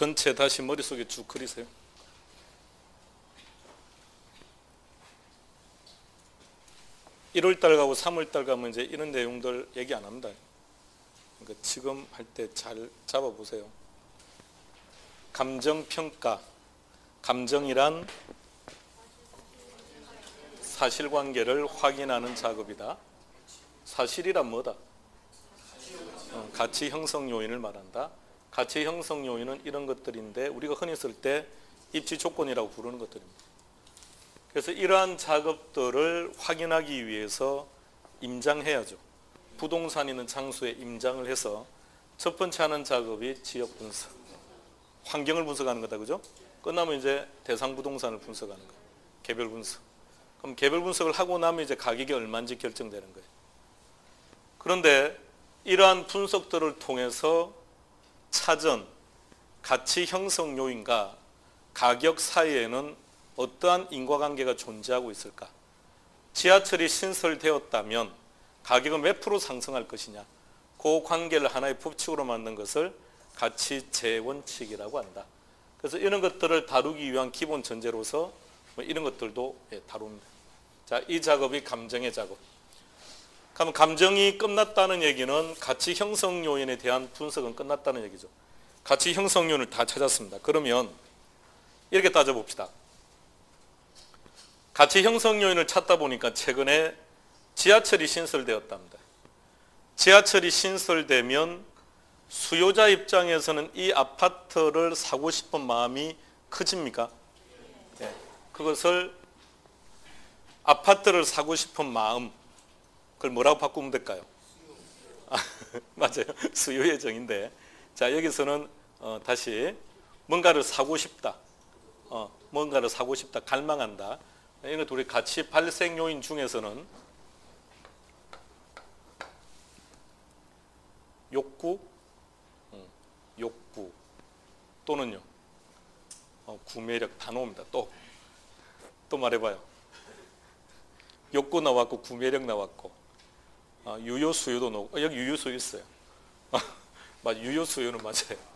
전체 다시 머릿속에 쭉 그리세요. (1월달) 가고 (3월달) 가면 이제 이런 내용들 얘기 안 합니다. 그러니까 지금 할 때 잘 잡아보세요. 감정평가. 감정이란 사실관계를 확인하는 작업이다. 사실이란 뭐다? 가치 형성 요인을 말한다. 가치 형성 요인은 이런 것들인데 우리가 흔히 쓸 때 입지 조건이라고 부르는 것들입니다. 그래서 이러한 작업들을 확인하기 위해서 임장해야죠. 부동산 있는 장소에 임장을 해서 첫 번째 하는 작업이 지역 분석, 환경을 분석하는 거다, 그죠? 끝나면 이제 대상 부동산을 분석하는 거예요. 개별 분석. 그럼 개별 분석을 하고 나면 이제 가격이 얼마인지 결정되는 거예요. 그런데 이러한 분석들을 통해서 차전, 가치 형성 요인과 가격 사이에는 어떠한 인과관계가 존재하고 있을까? 지하철이 신설되었다면 가격은 몇 프로 상승할 것이냐? 그 관계를 하나의 법칙으로 만든 것을 가치 재원칙이라고 한다. 그래서 이런 것들을 다루기 위한 기본 전제로서 이런 것들도 다룹니다. 자, 이 작업이 감정의 작업. 그럼 감정이 끝났다는 얘기는 가치 형성 요인에 대한 분석은 끝났다는 얘기죠. 가치 형성 요인을 다 찾았습니다. 그러면 이렇게 따져봅시다. 가치 형성 요인을 찾다 보니까 최근에 지하철이 신설되었답니다. 지하철이 신설되면 수요자 입장에서는 이 아파트를 사고 싶은 마음이 커집니까? 네. 그것을 아파트를 사고 싶은 마음, 그걸 뭐라고 바꾸면 될까요? 맞아요. 수요의 정인데, 자, 여기서는 다시 뭔가를 사고 싶다, 뭔가를 사고 싶다, 갈망한다. 이런 우리 가치 발생 요인 중에서는 욕구 또는요 구매력 다 나옵니다. 또 말해봐요. 욕구 나왔고 구매력 나왔고 유효 수요도 나오고 여기 유효 수요 있어요. 맞아, 유효 수요는 맞아요.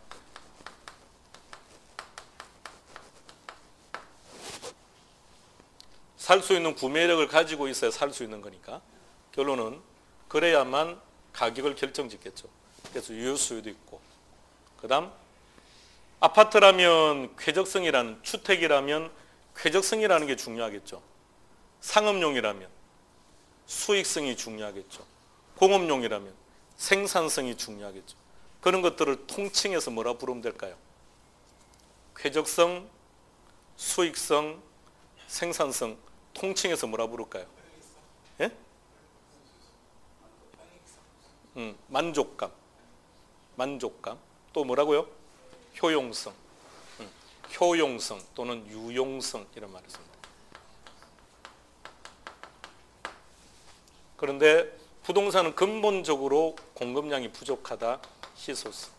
살 수 있는 구매력을 가지고 있어야 살 수 있는 거니까 결론은 그래야만 가격을 결정짓겠죠. 그래서 유효 수요도 있고, 그 다음 아파트라면 쾌적성이라는, 주택이라면 쾌적성이라는 게 중요하겠죠. 상업용이라면 수익성이 중요하겠죠. 공업용이라면 생산성이 중요하겠죠. 그런 것들을 통칭해서 뭐라 부르면 될까요? 쾌적성, 수익성, 생산성 통칭해서 뭐라 부를까요? 예? 만족감. 또 뭐라고요? 효용성. 효용성 또는 유용성 이런 말을 씁니다. 그런데 부동산은 근본적으로 공급량이 부족하다, 희소성.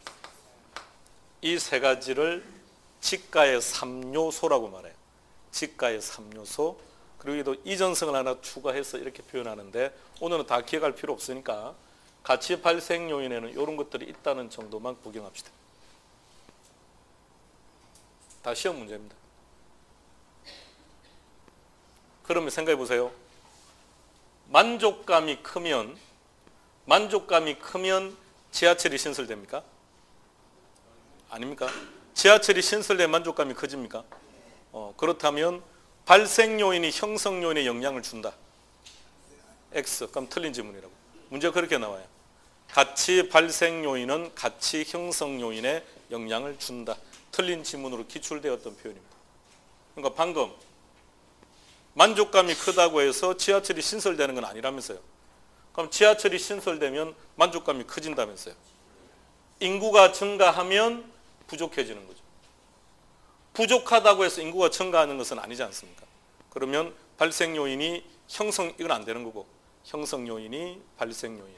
이 세 가지를 지가의 3요소라고 말해요. 지가의 3요소. 그리고 또 이전성을 하나 추가해서 이렇게 표현하는데 오늘은 다 기억할 필요 없으니까 가치 발생 요인에는 이런 것들이 있다는 정도만 구경합시다. 다 시험 문제입니다. 그러면 생각해 보세요. 만족감이 크면 지하철이 신설됩니까? 아닙니까? 지하철이 신설된 만족감이 커집니까? 그렇다면 발생 요인이 형성 요인에 영향을 준다. X. 그럼 틀린 지문이라고. 문제가 그렇게 나와요. 가치 발생 요인은 가치 형성 요인에 영향을 준다. 틀린 지문으로 기출되었던 표현입니다. 그러니까 방금 만족감이 크다고 해서 지하철이 신설되는 건 아니라면서요. 그럼 지하철이 신설되면 만족감이 커진다면서요. 인구가 증가하면 부족해지는 거죠. 부족하다고 해서 인구가 증가하는 것은 아니지 않습니까? 그러면 발생 요인이 이건 안 되는 거고, 형성 요인이 발생 요인에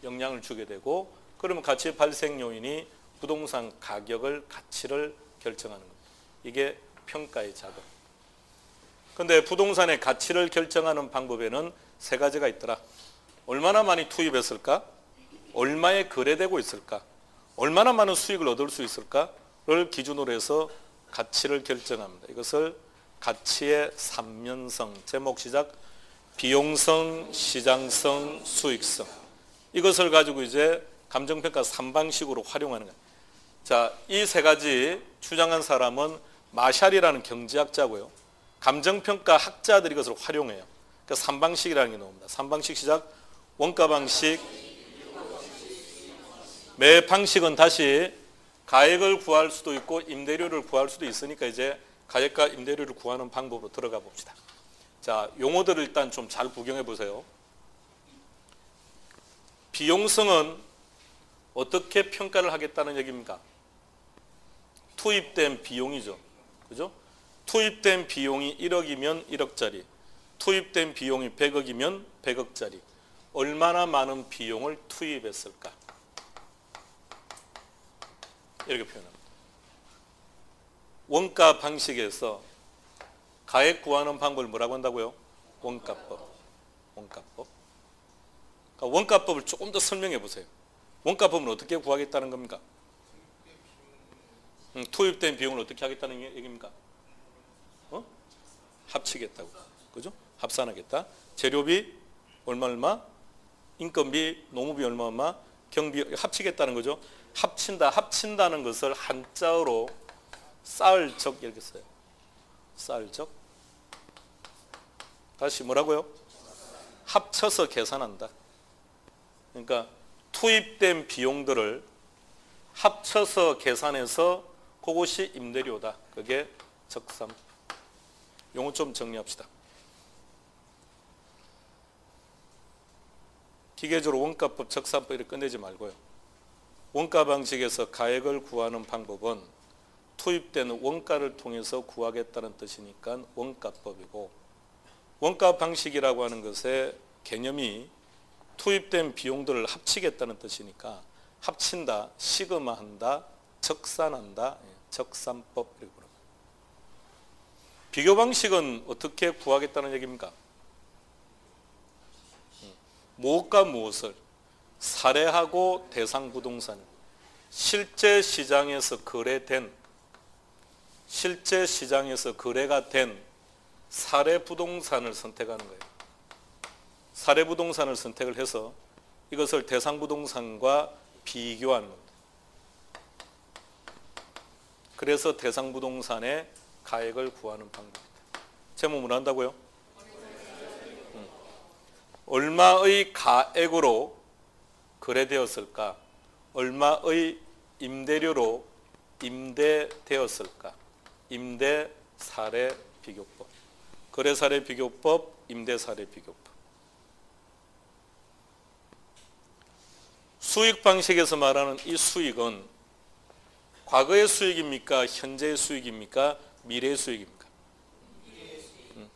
영향을 주게 되고, 그러면 가치 발생 요인이 부동산 가치를 결정하는 겁니다. 이게 평가의 작업. 그런데 부동산의 가치를 결정하는 방법에는 세 가지가 있더라. 얼마나 많이 투입했을까? 얼마에 거래되고 있을까? 얼마나 많은 수익을 얻을 수 있을까? 기준으로 해서 가치를 결정합니다. 이것을 가치의 삼면성, 제목 시작, 비용성, 시장성, 수익성. 이것을 가지고 이제 감정평가 3방식으로 활용하는 거예요. 자, 이 세 가지 주장한 사람은 마샬이라는 경제학자고요. 감정평가 학자들이 이것을 활용해요. 그러니까 3방식이라는 게 나옵니다. 3방식 시작, 원가 방식. 매 방식은 다시 가액을 구할 수도 있고 임대료를 구할 수도 있으니까 이제 가액과 임대료를 구하는 방법으로 들어가 봅시다. 자, 용어들을 일단 좀 잘 구경해 보세요. 비용성은 어떻게 평가를 하겠다는 얘기입니까? 투입된 비용이죠. 그죠? 투입된 비용이 1억이면 1억짜리, 투입된 비용이 100억이면 100억짜리. 얼마나 많은 비용을 투입했을까? 이렇게 표현합니다. 원가 방식에서 가액 구하는 방법을 뭐라고 한다고요? 원가법. 원가법. 그러니까 원가법을 조금 더 설명해 보세요. 원가법은 어떻게 구하겠다는 겁니까? 투입된 비용을 어떻게 하겠다는 얘기입니까? 합치겠다고. 그죠? 합산하겠다. 재료비 얼마, 인건비, 노무비 얼마, 경비 합치겠다는 거죠. 합친다. 합친다는 것을 한자어로 쌀적 이렇게 써요. 쌀적. 다시 뭐라고요? 합쳐서 계산한다. 그러니까 투입된 비용들을 합쳐서 계산해서 그것이 임대료다. 그게 적산. 용어 좀 정리합시다. 기계적으로 원가법, 적산법 이렇게 끝내지 말고요. 원가 방식에서 가액을 구하는 방법은 투입된 원가를 통해서 구하겠다는 뜻이니까 원가법이고, 원가 방식이라고 하는 것의 개념이 투입된 비용들을 합치겠다는 뜻이니까 합친다, 시그마한다, 적산한다, 적산법 이렇게 부릅니다. 비교 방식은 어떻게 구하겠다는 얘기입니까? 무엇과 무엇을 사례하고 대상 부동산을 실제 시장에서 거래가 된 사례 부동산을 선택하는 거예요. 사례 부동산을 선택을 해서 이것을 대상 부동산과 비교하는 겁니다. 그래서 대상 부동산의 가액을 구하는 방법입니다. 제목 뭐 한다고요? 얼마의 가액으로 거래되었을까? 얼마의 임대료로 임대되었을까? 임대 사례 비교법. 거래 사례 비교법, 임대 사례 비교법. 수익 방식에서 말하는 이 수익은 과거의 수익입니까? 현재의 수익입니까? 미래의 수익입니까?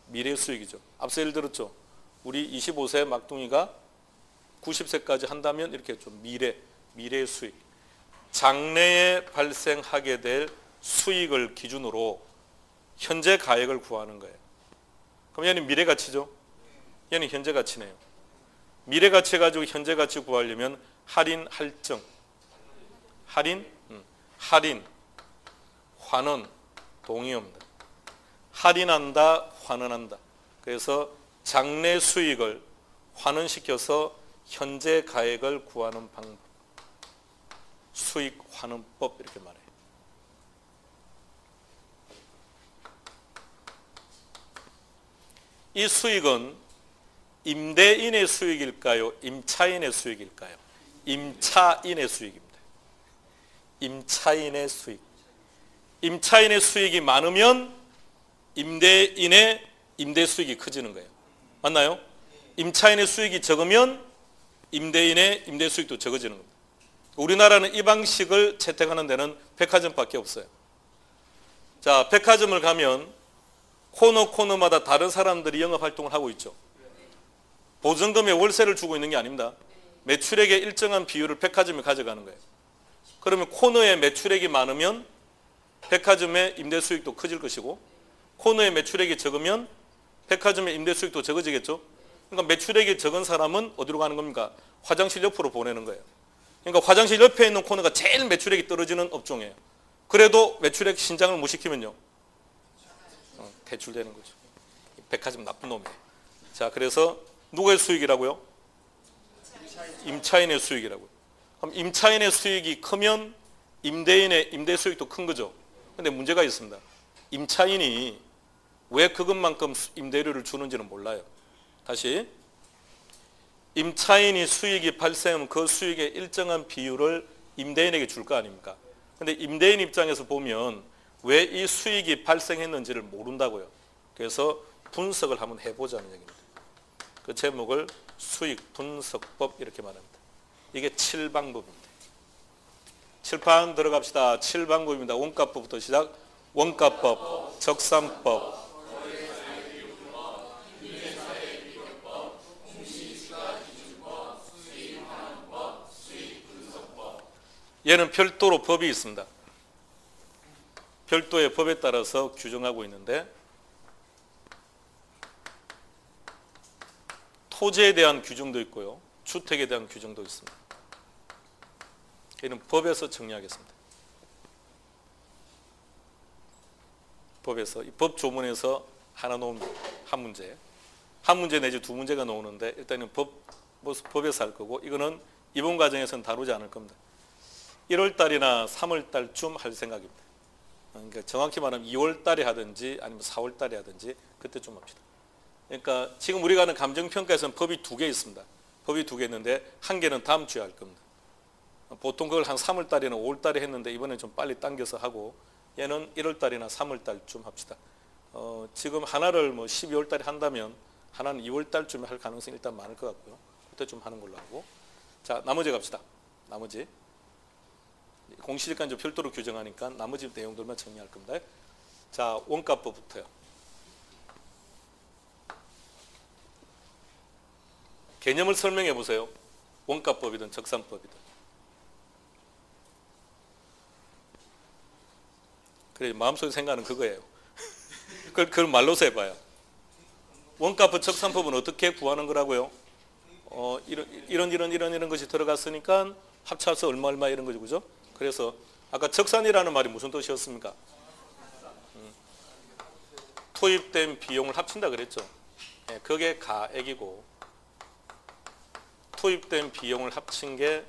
미래의 수익이죠. 앞서 예를 들었죠. 우리 25세 막둥이가 90세까지 한다면 이렇게 좀 미래의 수익. 장래에 발생하게 될 수익을 기준으로 현재 가액을 구하는 거예요. 그럼 얘는 미래 가치죠? 얘는 현재 가치네요. 미래 가치 가지고 현재 가치 구하려면 할인, 할증. 할인, 환원, 동의어입니다. 할인한다, 환원한다. 그래서 장래 수익을 환원시켜서 현재 가액을 구하는 방법. 수익 환원법 이렇게 말해요. 이 수익은 임대인의 수익일까요? 임차인의 수익일까요? 임차인의 수익입니다. 임차인의 수익. 임차인의 수익이 많으면 임대인의 임대 수익이 커지는 거예요. 맞나요? 임차인의 수익이 적으면 임대인의 임대 수익도 적어지는 겁니다. 우리나라는 이 방식을 채택하는 데는 백화점밖에 없어요. 자, 백화점을 가면 코너마다 다른 사람들이 영업활동을 하고 있죠. 보증금에 월세를 주고 있는 게 아닙니다. 매출액의 일정한 비율을 백화점이 가져가는 거예요. 그러면 코너에 매출액이 많으면 백화점의 임대 수익도 커질 것이고, 코너에 매출액이 적으면 백화점의 임대 수익도 적어지겠죠. 그러니까 매출액이 적은 사람은 어디로 가는 겁니까? 화장실 옆으로 보내는 거예요. 그러니까 화장실 옆에 있는 코너가 제일 매출액이 떨어지는 업종이에요. 그래도 매출액 신장을 못 시키면요. 대출되는 거죠. 백화점 나쁜 놈이에요. 자, 그래서 누구의 수익이라고요? 임차인의 수익이라고요. 그럼 임차인의 수익이 크면 임대인의 임대 수익도 큰 거죠. 근데 문제가 있습니다. 임차인이 왜 그것만큼 임대료를 주는지는 몰라요. 다시, 임차인이 수익이 발생하면 그 수익의 일정한 비율을 임대인에게 줄 거 아닙니까? 근데 임대인 입장에서 보면 왜 이 수익이 발생했는지를 모른다고요. 그래서 분석을 한번 해보자는 얘기입니다. 그 제목을 수익 분석법 이렇게 말합니다. 이게 7방법입니다. 칠판 들어갑시다. 7방법입니다. 원가법부터 시작. 원가법, 적산법, 얘는 별도로 법이 있습니다. 별도의 법에 따라서 규정하고 있는데 토지에 대한 규정도 있고요. 주택에 대한 규정도 있습니다. 얘는 법에서 정리하겠습니다. 법에서, 이 법 조문에서 하나 놓으면 한 문제 내지 두 문제가 나오는데 일단은 법에서 할 거고 이거는 이번 과정에서는 다루지 않을 겁니다. 1월 달이나 3월 달쯤 할 생각입니다. 그러니까 정확히 말하면 2월 달에 하든지 아니면 4월 달에 하든지 그때쯤 합시다. 그러니까 지금 우리가 하는 감정평가에서는 법이 2개 있습니다. 법이 2개 있는데 한 개는 다음 주에 할 겁니다. 보통 그걸 한 3월 달이나 5월 달에 했는데 이번에 좀 빨리 당겨서 하고 얘는 1월 달이나 3월 달쯤 합시다. 지금 하나를 뭐 12월 달에 한다면 하나는 2월 달쯤에 할 가능성이 일단 많을 것 같고요. 그때쯤 하는 걸로 하고. 자, 나머지 갑시다. 나머지. 공시지가 이제 별도로 규정하니까 나머지 내용들만 정리할 겁니다. 자, 원가법부터요. 개념을 설명해 보세요. 원가법이든 적산법이든. 그래, 마음속에 생각하는 그거예요. 그걸 말로서 해봐요. 원가법, 적산법은 어떻게 구하는 거라고요? 이런 것이 들어갔으니까 합쳐서 얼마 이런 거죠, 그죠? 그래서 아까 적산이라는 말이 무슨 뜻이었습니까? 투입된 비용을 합친다 그랬죠. 네, 그게 가액이고 투입된 비용을 합친 게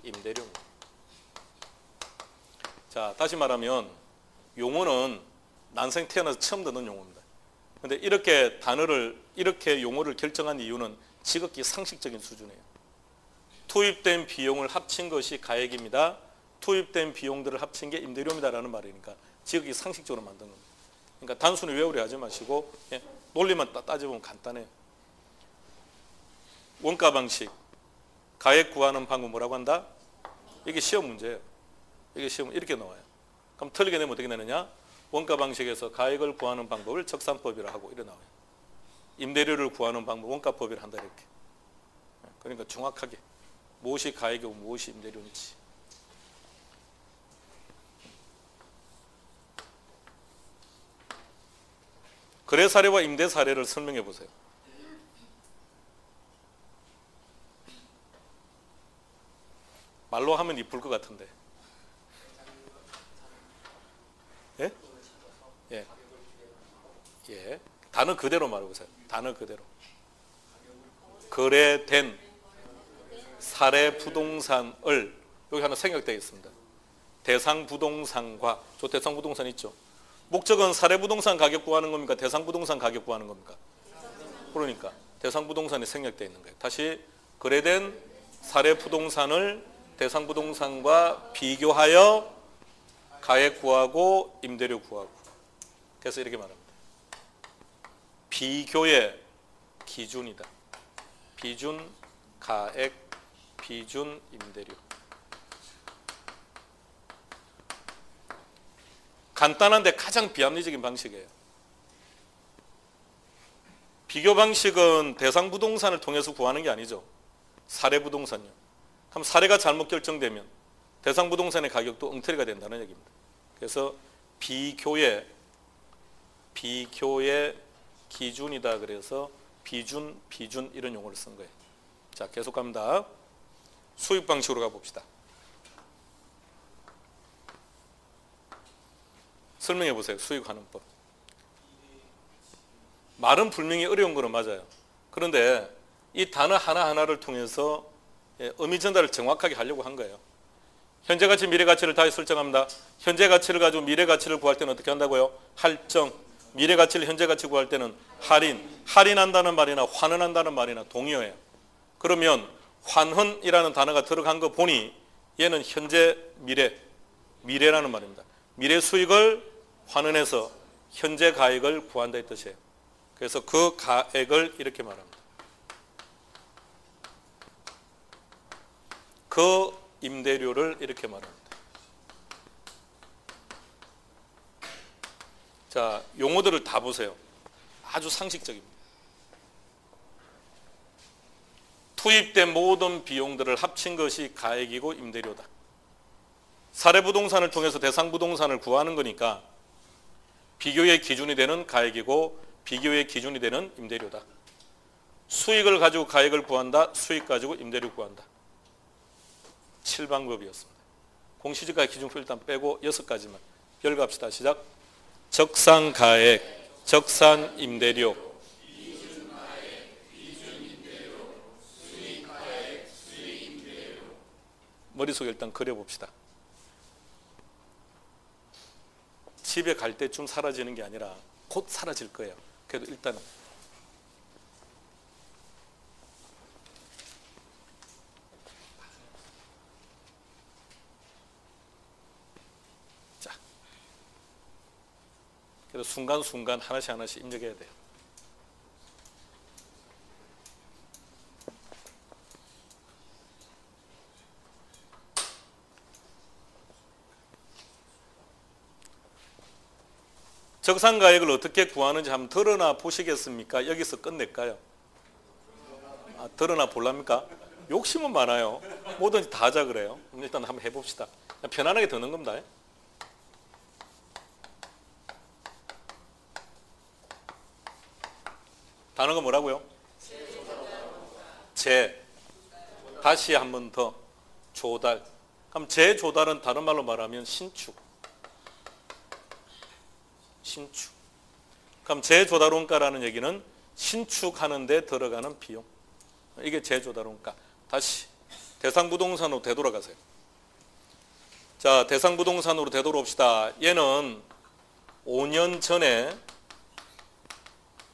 임대료입니다. 자, 다시 말하면 용어는 난생 태어나서 처음 듣는 용어입니다. 그런데 이렇게 용어를 결정한 이유는 지극히 상식적인 수준이에요. 투입된 비용을 합친 것이 가액입니다. 투입된 비용들을 합친 게 임대료입니다라는 말이니까 지극히 상식적으로 만든 겁니다. 그러니까 단순히 외우려 하지 마시고 논리만 따져보면 간단해요. 원가 방식, 가액 구하는 방법 뭐라고 한다? 이게 시험 문제예요. 이게 시험 이렇게 나와요. 그럼 틀리게 되면 어떻게 되느냐? 원가 방식에서 가액을 구하는 방법을 적산법이라 하고 이래 나와요. 임대료를 구하는 방법 원가법이라 한다 이렇게. 그러니까 정확하게 무엇이 가액이고 무엇이 임대료인지. 거래 사례와 임대 사례를 설명해 보세요. 말로 하면 이쁠 것 같은데. 예? 예. 예. 단어 그대로 말해 보세요. 단어 그대로. 거래된 사례 부동산을 여기 하나 생략되어 있습니다. 대상 부동산과 저 대상 부동산 있죠. 목적은 사례 부동산 가격 구하는 겁니까? 대상 부동산 가격 구하는 겁니까? 그러니까 대상 부동산이 생략되어 있는 거예요. 다시 거래된 사례 부동산을 대상 부동산과 비교하여 가액 구하고 임대료 구하고. 그래서 이렇게 말합니다. 비교의 기준이다. 비준 가액, 비준 임대료. 간단한데 가장 비합리적인 방식이에요. 비교 방식은 대상 부동산을 통해서 구하는 게 아니죠. 사례 부동산요. 그럼 사례가 잘못 결정되면 대상 부동산의 가격도 엉터리가 된다는 얘기입니다. 그래서 비교의 기준이다. 그래서 비준 이런 용어를 쓴 거예요. 자, 계속 갑니다. 수익 방식으로 가봅시다. 설명해 보세요. 수익환원법. 말은 분명히 어려운 거는 맞아요. 그런데 이 단어 하나하나를 통해서 의미 전달을 정확하게 하려고 한 거예요. 현재 가치, 미래 가치를 다시 설정합니다. 현재 가치를 가지고 미래 가치를 구할 때는 어떻게 한다고요? 할증. 미래 가치를 현재 가치 구할 때는 할인. 할인한다는 말이나 환원한다는 말이나 동의어예요. 그러면 환헌이라는 단어가 들어간 거 보니 얘는 현재, 미래라는 말입니다. 미래 수익을 환원해서 현재 가액을 구한다 이 뜻이에요. 그래서 그 가액을 이렇게 말합니다. 그 임대료를 이렇게 말합니다. 자, 용어들을 다 보세요. 아주 상식적입니다. 투입된 모든 비용들을 합친 것이 가액이고 임대료다. 사례부동산을 통해서 대상부동산을 구하는 거니까 비교의 기준이 되는 가액이고 비교의 기준이 되는 임대료다. 수익을 가지고 가액을 구한다. 수익 가지고 임대료 구한다. 7방법이었습니다. 공시지가 기준표 일단 빼고 6가지만 열갑시다. 시작. 적산가액, 적산임대료, 머릿속에 일단 그려봅시다. 집에 갈 때쯤 사라지는 게 아니라 곧 사라질 거예요. 그래도 일단은 자, 그래서 순간순간 하나씩 입력해야 돼요. 적산가액을 어떻게 구하는지 한번 드러나 보시겠습니까? 여기서 끝낼까요? 드러나 볼랍니까? 욕심은 많아요. 뭐든지 다 하자 그래요. 일단 한번 해봅시다. 편안하게 드는 겁니다. 단어가 뭐라고요? 다시 한 번 더. 조달. 그럼 재조달은 다른 말로 말하면 신축. 그럼 재조달원가라는 얘기는 신축하는 데 들어가는 비용. 이게 재조달원가. 다시 대상부동산으로 되돌아가세요. 자, 대상부동산으로 되돌아옵시다. 얘는 5년 전에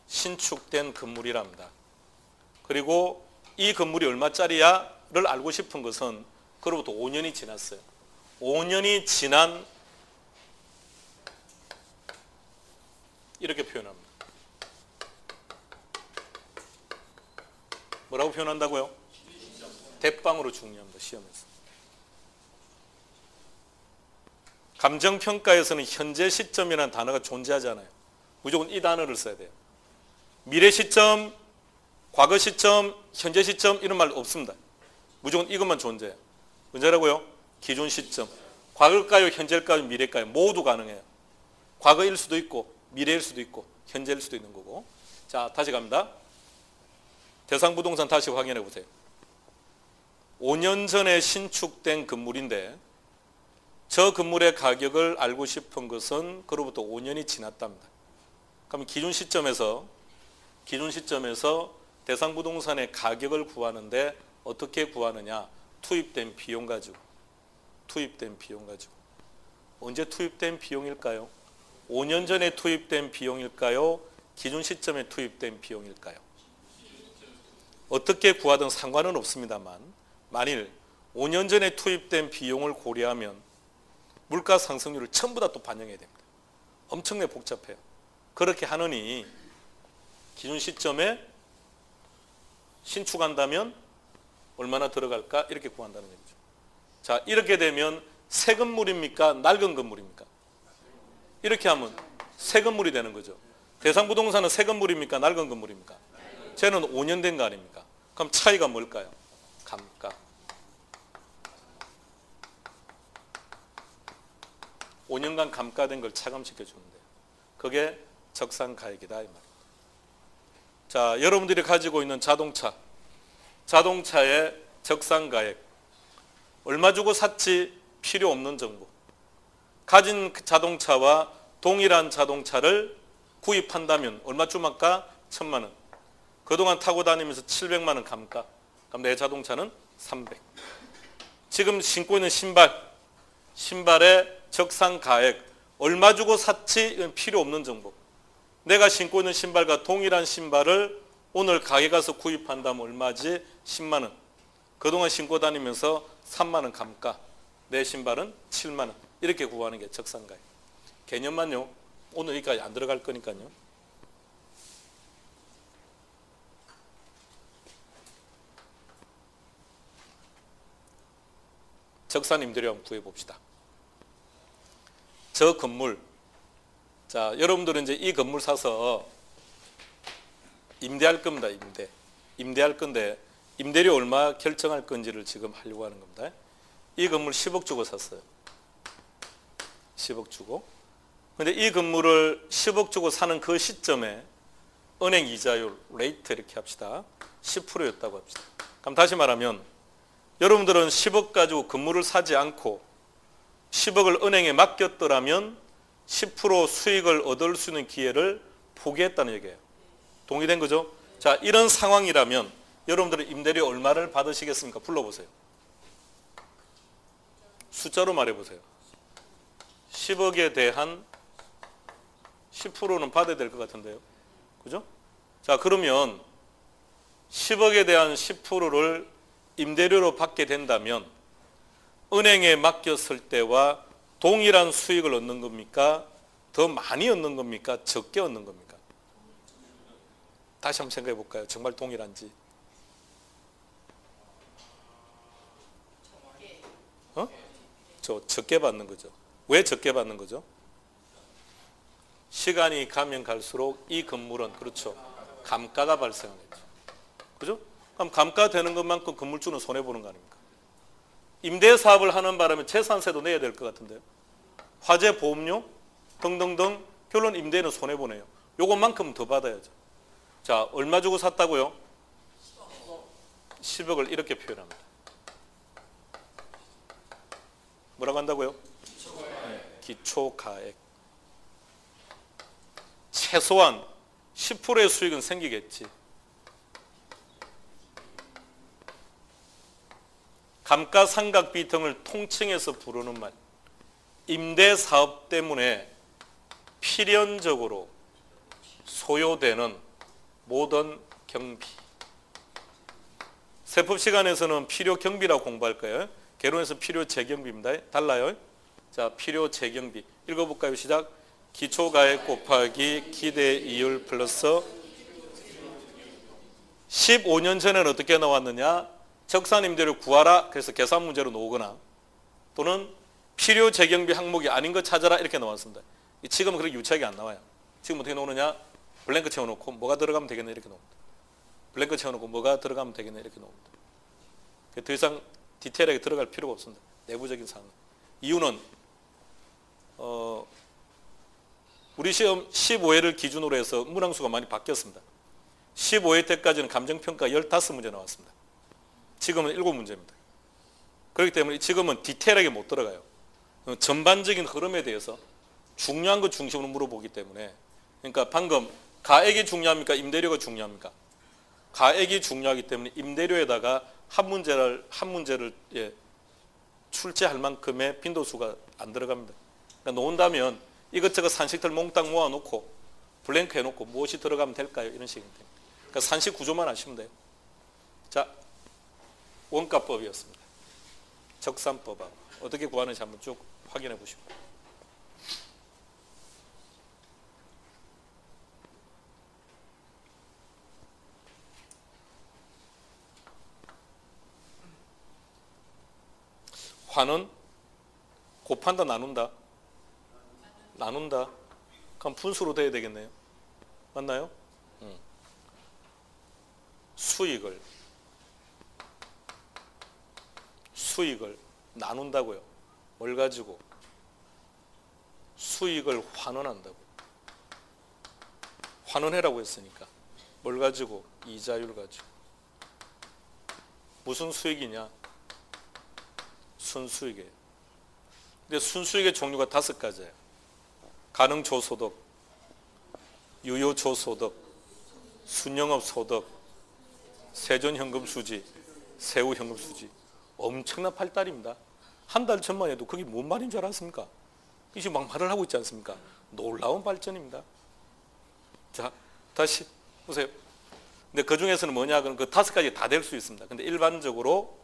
신축된 건물이랍니다. 그리고 이 건물이 얼마짜리야를 알고 싶은 것은 그로부터 5년이 지났어요. 5년이 지난 이렇게 표현합니다. 뭐라고 표현한다고요? 대빵으로 중요합니다. 시험에서. 감정평가에서는 현재 시점이라는 단어가 존재하잖아요. 무조건 이 단어를 써야 돼요. 미래 시점, 과거 시점, 현재 시점 이런 말 없습니다. 무조건 이것만 존재해요. 언제라고요? 기존 시점. 과거일까요? 현재일까요? 미래일까요? 모두 가능해요. 과거일 수도 있고 미래일 수도 있고 현재일 수도 있는 거고. 자, 다시 갑니다. 대상부동산 다시 확인해 보세요. 5년 전에 신축된 건물인데 저 건물의 가격을 알고 싶은 것은 그로부터 5년이 지났답니다. 그럼 기준 시점에서 대상부동산의 가격을 구하는데 어떻게 구하느냐? 투입된 비용 가지고. 언제 투입된 비용일까요? 5년 전에 투입된 비용일까요? 기준 시점에 투입된 비용일까요? 어떻게 구하든 상관은 없습니다만 만일 5년 전에 투입된 비용을 고려하면 물가 상승률을 전부 다 또 반영해야 됩니다. 엄청나게 복잡해요. 그렇게 하느니 기준 시점에 신축한다면 얼마나 들어갈까? 이렇게 구한다는 얘기죠. 자, 이렇게 되면 새 건물입니까? 낡은 건물입니까? 이렇게 하면 새 건물이 되는 거죠. 대상부동산은 새 건물입니까? 낡은 건물입니까? 쟤는 5년 된 거 아닙니까? 그럼 차이가 뭘까요? 감가. 5년간 감가된 걸 차감시켜 주는데 그게 적산가액이다 이 말입니다. 자, 여러분들이 가지고 있는 자동차의 적산가액. 얼마 주고 샀지 필요 없는 정보. 가진 자동차와 동일한 자동차를 구입한다면 얼마쯤 할까? 1,000만 원. 그동안 타고 다니면서 700만 원 감가. 그럼 내 자동차는 300. 지금 신고 있는 신발의 적상 가액 얼마 주고 샀지? 이건 필요 없는 정보. 내가 신고 있는 신발과 동일한 신발을 오늘 가게 가서 구입한다면 얼마지? 10만 원. 그동안 신고 다니면서 3만 원 감가. 내 신발은 7만 원. 이렇게 구하는 게 적상 가액. 개념만요. 오늘 여기까지 안 들어갈 거니까요. 적산 임대료 한번 구해봅시다. 저 건물, 자 여러분들은 이제 이 건물 사서 임대할 겁니다. 임대할 건데 임대료 얼마 결정할 건지를 지금 하려고 하는 겁니다. 이 건물 10억 주고 샀어요. 10억 주고. 근데 이 건물을 10억 주고 사는 그 시점에 은행 이자율, 레이트 이렇게 합시다. 10%였다고 합시다. 그럼 다시 말하면 여러분들은 10억 가지고 건물을 사지 않고 10억을 은행에 맡겼더라면 10% 수익을 얻을 수 있는 기회를 포기했다는 얘기예요. 동의된 거죠? 자, 이런 상황이라면 여러분들은 임대료 얼마를 받으시겠습니까? 불러보세요. 숫자로 말해보세요. 10억에 대한 10%는 받아야 될 것 같은데요. 그죠? 자, 그러면 10억에 대한 10%를 임대료로 받게 된다면 은행에 맡겼을 때와 동일한 수익을 얻는 겁니까? 더 많이 얻는 겁니까? 적게 얻는 겁니까? 다시 한번 생각해 볼까요? 정말 동일한지. 적게 받는 거죠. 왜 적게 받는 거죠? 시간이 가면 갈수록 이 건물은 그렇죠. 감가가 발생하겠죠. 그죠? 그럼 감가되는 것만큼 건물주는 손해보는 거 아닙니까? 임대사업을 하는 바람에 재산세도 내야 될 것 같은데요. 화재, 보험료 등등등 결론 임대는 손해보네요. 요것만큼 더 받아야죠. 자, 얼마 주고 샀다고요? 10억을 이렇게 표현합니다. 뭐라고 한다고요? 기초가액. 최소한 10%의 수익은 생기겠지. 감가상각비 등을 통칭해서 부르는 말. 임대사업 때문에 필연적으로 소요되는 모든 경비. 세법 시간에서는 필요 경비라고 공부할 거예요. 개론에서 필요 재경비입니다. 달라요. 자, 필요 재경비. 읽어볼까요? 시작. 기초가액 곱하기 기대 이율 플러스 15년 전에는 어떻게 나왔느냐? 적산임대료 구하라. 그래서 계산 문제로 나오거나 또는 필요 재경비 항목이 아닌 거 찾아라. 이렇게 나왔습니다. 지금은 그렇게 유치하게 안 나와요. 지금 어떻게 나오느냐? 블랭크 채워놓고 뭐가 들어가면 되겠네 이렇게 나옵니다. 블랭크 채워놓고 뭐가 들어가면 되겠네 이렇게 나옵니다. 더 이상 디테일하게 들어갈 필요가 없습니다. 내부적인 상황. 이유는 우리 시험 15회를 기준으로 해서 문항수가 많이 바뀌었습니다. 15회 때까지는 감정평가 15문제 나왔습니다. 지금은 7문제입니다. 그렇기 때문에 지금은 디테일하게 못 들어가요. 전반적인 흐름에 대해서 중요한 것 중심으로 물어보기 때문에 그러니까 방금 가액이 중요합니까? 임대료가 중요합니까? 가액이 중요하기 때문에 임대료에다가 한 문제를 출제할 만큼의 빈도수가 안 들어갑니다. 그러니까 놓은다면 이것저것 산식들 몽땅 모아놓고 블랭크 해놓고 무엇이 들어가면 될까요? 이런 식입니다. 그러니까 산식 구조만 아시면 돼요. 자, 원가법이었습니다. 적산법하고 어떻게 구하는지 한번 쭉 확인해 보시고. 환은 곱한다 나눈다? 나눈다. 그럼 분수로 돼야 되겠네요. 맞나요? 수익을 나눈다고요. 뭘 가지고? 수익을 환원한다고. 환원해라고 했으니까 뭘 가지고? 이자율 가지고. 무슨 수익이냐? 순수익이에요. 근데 순수익의 종류가 5가지예요. 가능초소득, 유효초소득, 순영업소득, 세전현금수지, 세후현금수지. 엄청난 발달입니다. 한 달 전만 해도 그게 뭔 말인 줄 알았습니까? 이제 막 말을 하고 있지 않습니까? 놀라운 발전입니다. 자, 다시 보세요. 근데 그 중에서는 뭐냐? 그럼 그 5가지 다 될 수 있습니다. 근데 일반적으로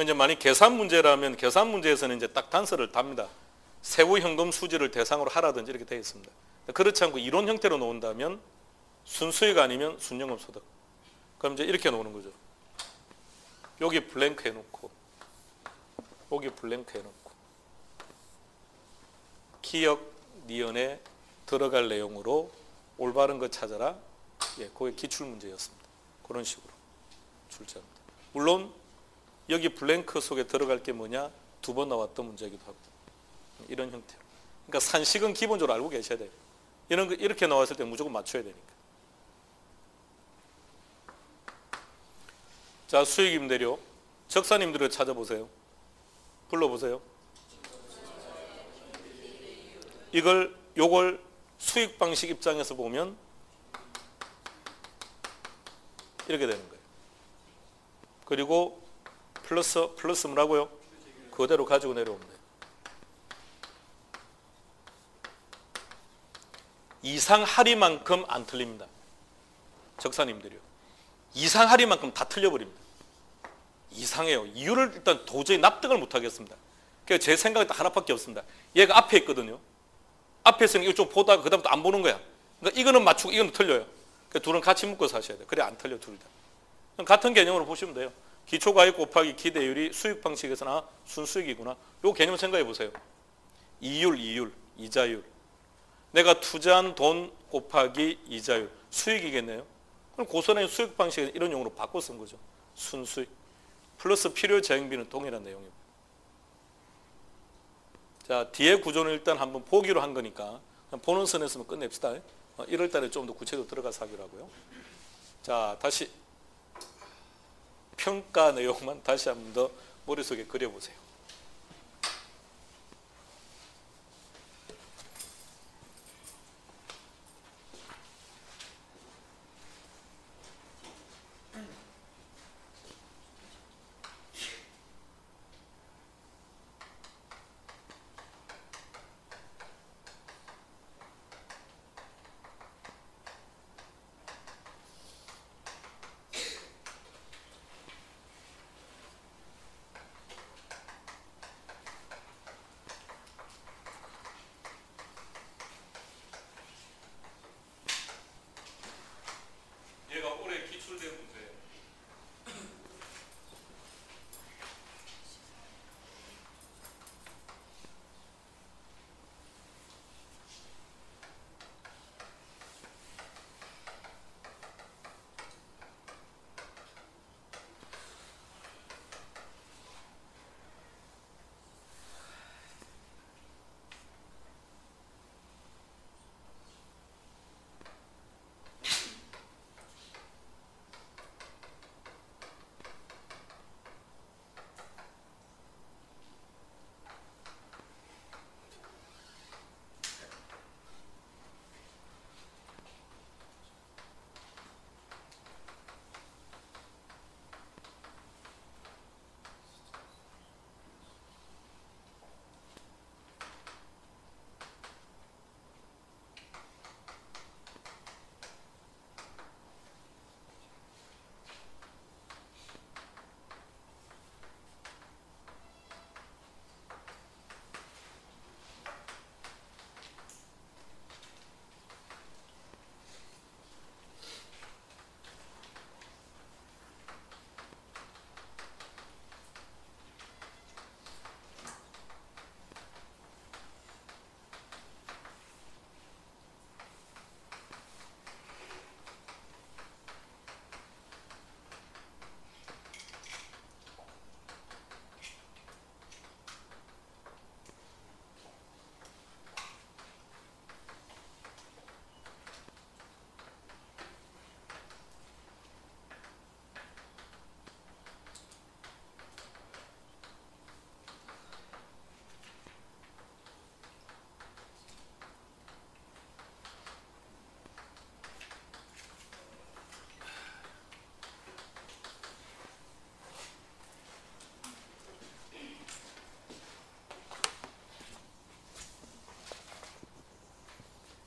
이제 만약 계산 문제라면 계산 문제에서는 이제 딱 단서를 답니다. 세후현금 수지를 대상으로 하라든지 이렇게 되어 있습니다. 그렇지 않고 이론 형태로 놓은다면 순수익 아니면 순영업소득. 그럼 이제 이렇게 놓는 거죠. 여기 블랭크 해놓고 여기 블랭크 해놓고 기억 니은에 들어갈 내용으로 올바른 거 찾아라. 예, 그게 기출 문제였습니다. 그런 식으로 출제합니다. 물론 여기 블랭크 속에 들어갈 게 뭐냐? 2번 나왔던 문제이기도 하고 이런 형태로. 그러니까 산식은 기본적으로 알고 계셔야 돼요. 이런 거 이렇게 나왔을 때 무조건 맞춰야 되니까. 자, 수익 임대료. 적사님들을 찾아보세요. 불러보세요. 요걸 수익 방식 입장에서 보면 이렇게 되는 거예요. 그리고 플러스 뭐라고요? 그대로 가지고 내려오면 돼요. 이상하리만큼 안 틀립니다. 적사님들이요. 이상하리만큼 다 틀려버립니다. 이상해요. 이유를 일단 도저히 납득을 못하겠습니다. 그래서 제 생각이 딱 하나밖에 없습니다. 얘가 앞에 있거든요. 앞에 있으면 이거 좀 보다가 그 다음부터 안 보는 거야. 그러니까 이거는 맞추고 이거는 틀려요. 그러니까 둘은 같이 묶어서 하셔야 돼요. 그래 안 틀려 둘 다. 같은 개념으로 보시면 돼요. 기초가액 곱하기 기대율이 수익 방식에서는 순수익이구나. 요 개념 생각해 보세요. 이율, 이자율. 내가 투자한 돈 곱하기 이자율. 수익이겠네요. 그럼 고선의 수익 방식을 이런 용어로 바꿔 쓴 거죠. 순수익. 플러스 필요 재행비는 동일한 내용입니다. 자, 뒤에 구조는 일단 한번 보기로 한 거니까 그냥 보는 선에서만 끝냅시다. 1월 달에 좀 더 구체적으로 들어가서 하기로 하고요. 자, 다시 평가 내용만 다시 한 번 더 머릿속에 그려보세요.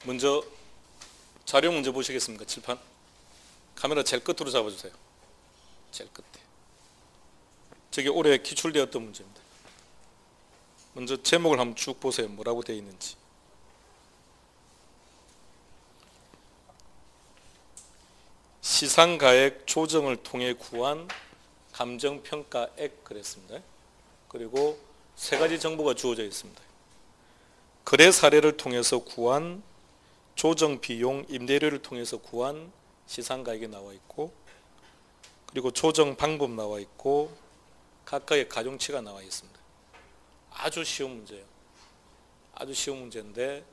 먼저 자료 먼저 보시겠습니까? 칠판. 카메라 제일 끝으로 잡아주세요. 제일 끝에. 저게 올해 기출되었던 문제입니다. 먼저 제목을 한번 쭉 보세요. 뭐라고 되어 있는지. 시상가액 조정을 통해 구한 감정평가액 그랬습니다. 그리고 세 가지 정보가 주어져 있습니다. 거래 사례를 통해서 구한 조정 비용, 임대료를 통해서 구한 시상가액이 나와 있고, 그리고 조정 방법 나와 있고, 각각의 가중치가 나와 있습니다. 아주 쉬운 문제예요. 아주 쉬운 문제인데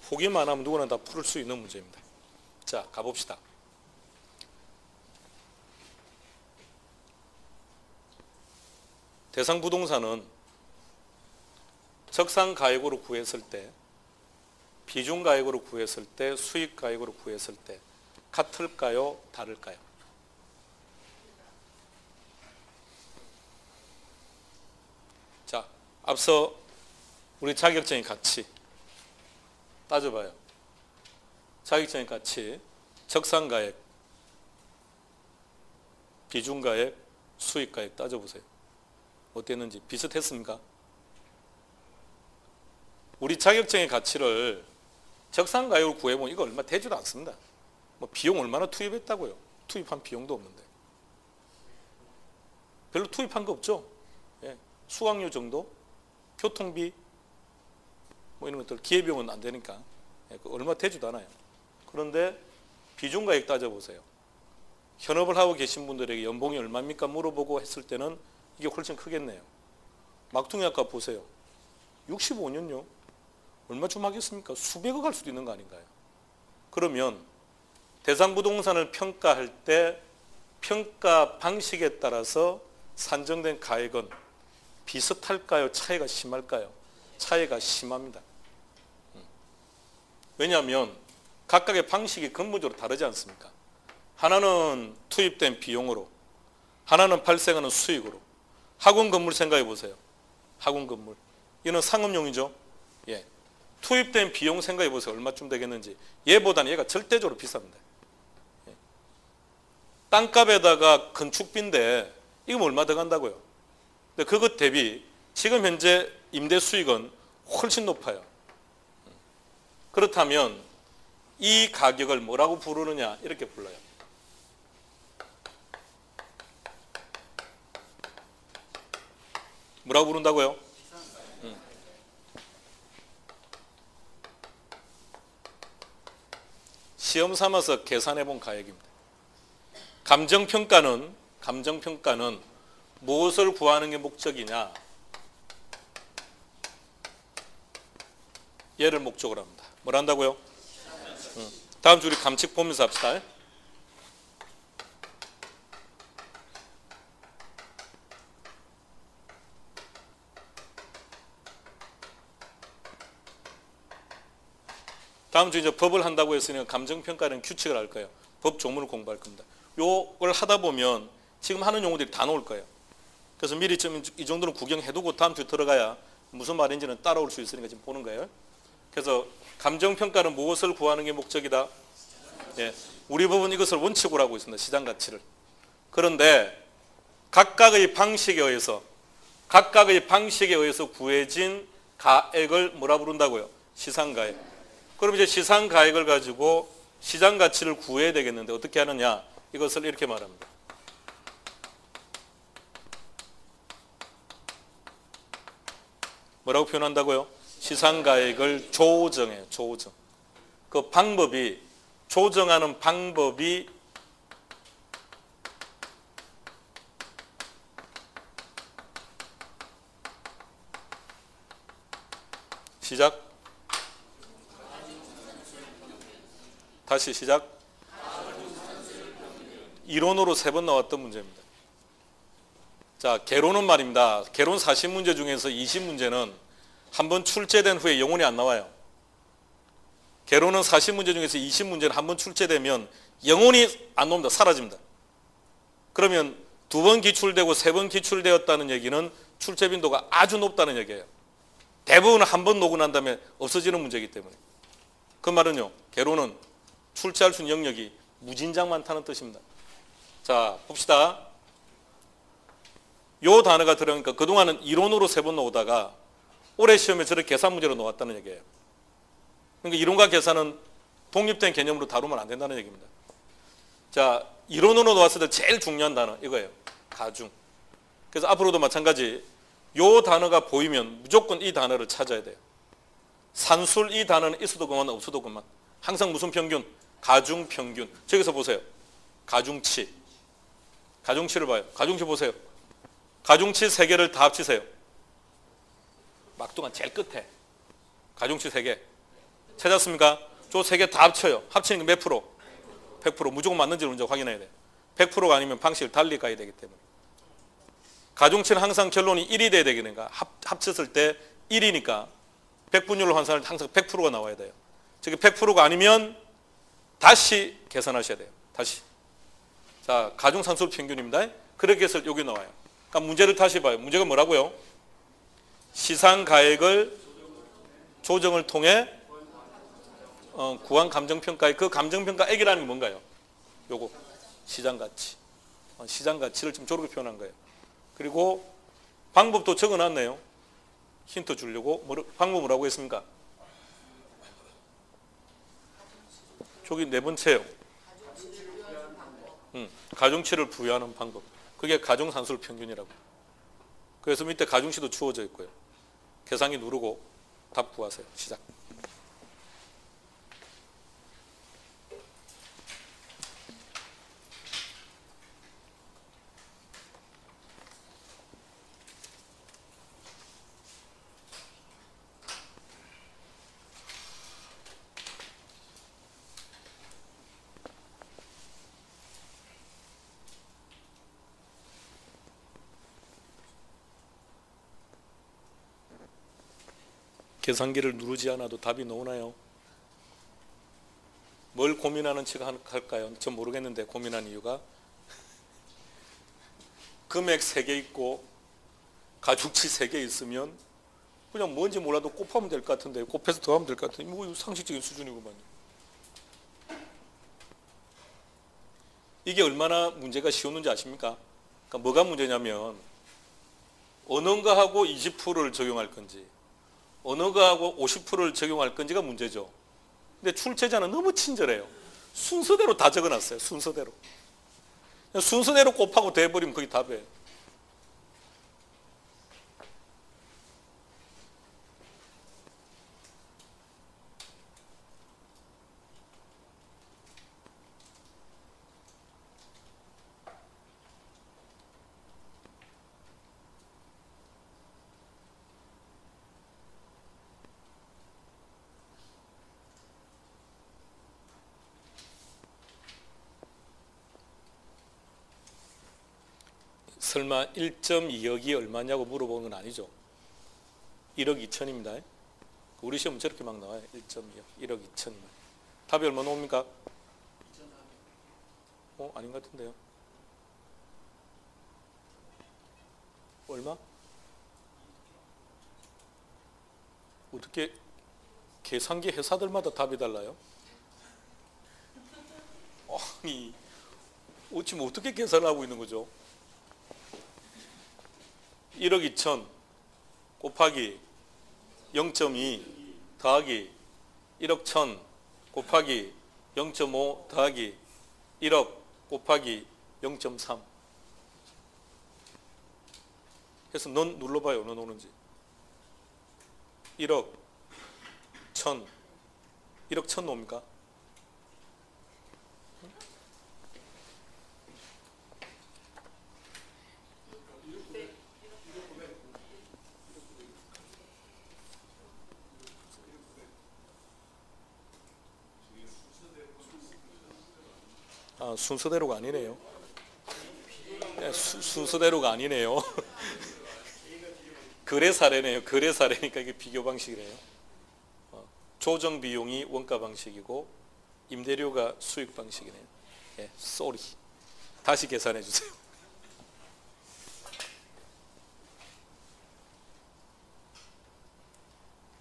보기만 하면 누구나 다 풀을 수 있는 문제입니다. 자, 가봅시다. 대상 부동산은 적상가액으로 구했을 때, 비중가액으로 구했을 때, 수익가액으로 구했을 때 같을까요? 다를까요? 자, 앞서 우리 자격증의 가치 따져봐요. 자격증의 가치, 적상가액, 비중가액, 수익가액 따져보세요. 어땠는지 비슷했습니까? 우리 자격증의 가치를 적상가액으로 구해보면 이거 얼마 되지도 않습니다. 뭐 비용 얼마나 투입했다고요? 투입한 비용도 없는데. 별로 투입한 거 없죠? 예. 수강료 정도? 교통비? 뭐 이런 것들, 기회비용은 안 되니까. 예. 얼마 되지도 않아요. 그런데 비중가액 따져보세요. 현업을 하고 계신 분들에게 연봉이 얼마입니까? 물어보고 했을 때는 이게 훨씬 크겠네요. 막둥이 아까 보세요. 65년요? 얼마쯤 하겠습니까? 수백억 할 수도 있는 거 아닌가요? 그러면 대상 부동산을 평가할 때 평가 방식에 따라서 산정된 가액은 비슷할까요? 차이가 심할까요? 차이가 심합니다. 왜냐하면 각각의 방식이 근본적으로 다르지 않습니까? 하나는 투입된 비용으로, 하나는 발생하는 수익으로. 학원 건물 생각해 보세요. 학원 건물. 이는 상업용이죠. 예. 투입된 비용 생각해 보세요. 얼마쯤 되겠는지. 얘보다는 얘가 절대적으로 비쌉니다. 예. 땅값에다가 건축비인데 이거 얼마 더 간다고요? 근데 그것 대비 지금 현재 임대 수익은 훨씬 높아요. 그렇다면 이 가격을 뭐라고 부르느냐 이렇게 불러요. 뭐라고 부른다고요? 시험 삼아서 계산해 본 가액입니다. 감정평가는 무엇을 구하는 게 목적이냐? 얘를 목적으로 합니다. 뭘 한다고요? 다음 주 우리 감칙 보면서 합시다. 다음 주 이제 법을 한다고 했으니까 감정평가는 규칙을 할 거예요. 법 조문을 공부할 겁니다. 요걸 하다 보면 지금 하는 용어들이 다 나올 거예요. 그래서 미리 좀 이 정도는 구경해두고 다음 주 들어가야 무슨 말인지는 따라올 수 있으니까 지금 보는 거예요. 그래서 감정평가는 무엇을 구하는 게 목적이다? 예, 우리 법은 이것을 원칙으로 하고 있습니다. 시장 가치를. 그런데 각각의 방식에 의해서 구해진 가액을 뭐라 부른다고요? 시상가액. 그럼 이제 시상가액을 가지고 시장 가치를 구해야 되겠는데 어떻게 하느냐? 이것을 이렇게 말합니다. 뭐라고 표현한다고요? 시상가액을 조정해요. 조정. 그 방법이, 조정하는 방법이 시작. 다시 시작. 이론으로 3번 나왔던 문제입니다. 자, 개론은 말입니다. 개론 40문제 중에서 20문제는 한번 출제된 후에 영원히 안 나와요. 개론은 40문제 중에서 20문제는 한번 출제되면 영원히 안 나옵니다. 사라집니다. 그러면 2번 기출되고 3번 기출되었다는 얘기는 출제 빈도가 아주 높다는 얘기예요. 대부분 한 번 녹고 난 다음에 없어지는 문제이기 때문에. 그 말은요, 개로는 출제할 수 있는 영역이 무진장 많다는 뜻입니다. 자, 봅시다. 요 단어가 들어가니까 그동안은 이론으로 3번 나오다가 올해 시험에 저렇게 계산 문제로 나왔다는 얘기예요. 그러니까 이론과 계산은 독립된 개념으로 다루면 안 된다는 얘기입니다. 자, 이론으로 나왔을 때 제일 중요한 단어 이거예요. 가중. 그래서 앞으로도 마찬가지 요 단어가 보이면 무조건 이 단어를 찾아야 돼요. 산술 이 단어는 있어도 그만 없어도 그만. 항상 무슨 평균? 가중 평균. 저기서 보세요. 가중치. 가중치를 봐요. 가중치 보세요. 가중치 3개를 다 합치세요. 막둥한 제일 끝에. 가중치 3개. 찾았습니까? 저 3개 다 합쳐요. 합치는 게 몇 프로? 100%. 무조건 맞는지를 먼저 확인해야 돼요. 100%가 아니면 방식을 달리 가야 되기 때문에. 가중치는 항상 결론이 1이 돼야 되니까 합쳤을 때 1이니까 100분율로 환산할 때 항상 100%가 나와야 돼요. 저게 100%가 아니면 다시 계산하셔야 돼요. 다시. 자, 가중산술 평균입니다. 그렇게 해서 여기 나와요. 그러니까 문제를 다시 봐요. 문제가 뭐라고요? 시상가액을 조정을 통해 구한 감정평가의 그 감정평가액이라는 게 뭔가요? 요거 시장가치. 시장가치를 지금 저렇게 표현한 거예요. 그리고 방법도 적어놨네요. 힌트 주려고. 방법 뭐라고 했습니까? 저기 4번째요. 가중치를 부여하는 방법. 그게 가중산술 평균이라고. 그래서 밑에 가중치도 주어져 있고요. 계산기 누르고 답 구하세요. 시작. 계산기를 누르지 않아도 답이 나오나요? 뭘 고민하는 척 할까요? 전 모르겠는데 고민한 이유가 금액 3개 있고 가중치 3개 있으면 그냥 뭔지 몰라도 곱하면 될 것 같은데 곱해서 더하면 될 것 같은데 뭐 상식적인 수준이구만요. 이게 얼마나 문제가 쉬웠는지 아십니까? 그러니까 뭐가 문제냐면 어느 거하고 20%를 적용할 건지 어느 거하고 50%를 적용할 건지가 문제죠. 근데 출제자는 너무 친절해요. 순서대로 다 적어놨어요. 순서대로. 순서대로 곱하고 대버리면 그게 답이에요. 설마 1.2억이 얼마냐고 물어보는 건 아니죠. 1억 2천입니다. 우리 시험은 저렇게 막 나와요. 1.2억, 1억 2천이면. 답이 얼마 나옵니까? 아닌 것 같은데요. 얼마? 어떻게 계산기 회사들마다 답이 달라요? 아니, 지금 어떻게 계산을 하고 있는 거죠? 1억 2천 곱하기 0.2 더하기 1억 1천 곱하기 0.5 더하기 1억 곱하기 0.3 해서 넌 눌러봐요. 어느 오는지. 1억 1천 1억 1천 나옵니까? 순서대로가 아니네요. 순서대로가 아니네요. 거래 사례네요. 거래 사례니까 이게 비교 방식이래요. 조정 비용이 원가 방식이고 임대료가 수익 방식이네요. 쏘리. 다시 계산해 주세요.